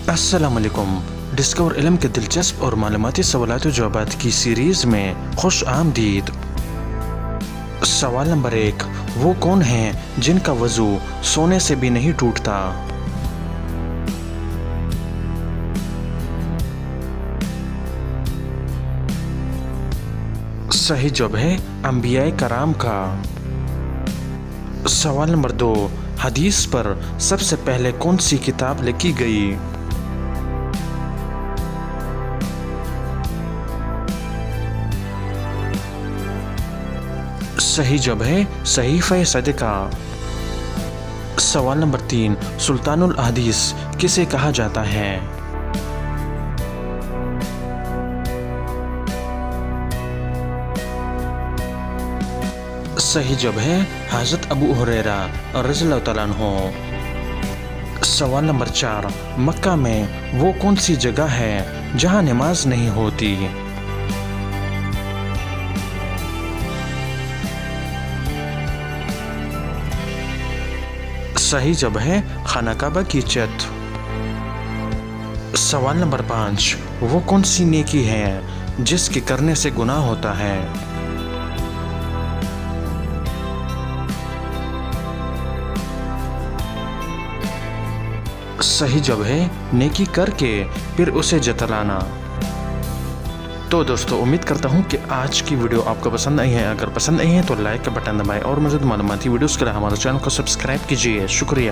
السلام علیکم۔ ڈسکور علم کے دلچسپ اور معلوماتی سوالات و جوابات کی سیریز میں خوش آمدید۔ سوال نمبر 1، وہ کون ہیں جن کا وضو سونے سے بھی نہیں ٹوٹتا؟ صحیح جواب ہے انبیاء کرام کا۔ سوال نمبر 2، حدیث پر سب سے پہلے کون سی کتاب لکھی گئی؟ صحیح جواب ہے صحیفہ صدقہ۔ سوال نمبر 3، سلطان الحدیث کسے کہا جاتا ہے؟ صحیح جواب ہے حضرت ابو ہریرہ رضی اللہ تعالیٰ عنہ۔ سوال نمبر 4، مکہ میں وہ کون سی جگہ ہے جہاں نماز نہیں ہوتی؟ صحیح جواب ہے خانہ کعبہ کی چھت۔ سوال نمبر 5، وہ کون سی نیکی ہے جس کے کرنے سے گناہ ہوتا ہے؟ صحیح جواب ہے نیکی کر کے پھر اسے جتلانا۔ تو دوستو امید کرتا ہوں کہ آج کی ویڈیو آپ کو پسند آئی ہے۔ اگر پسند آئی ہے تو لائک کا بٹن دبائیں اور مزید معلوماتی ویڈیوز کے لیے ہمارے چینل کو سبسکرائب کیجیے۔ شکریہ۔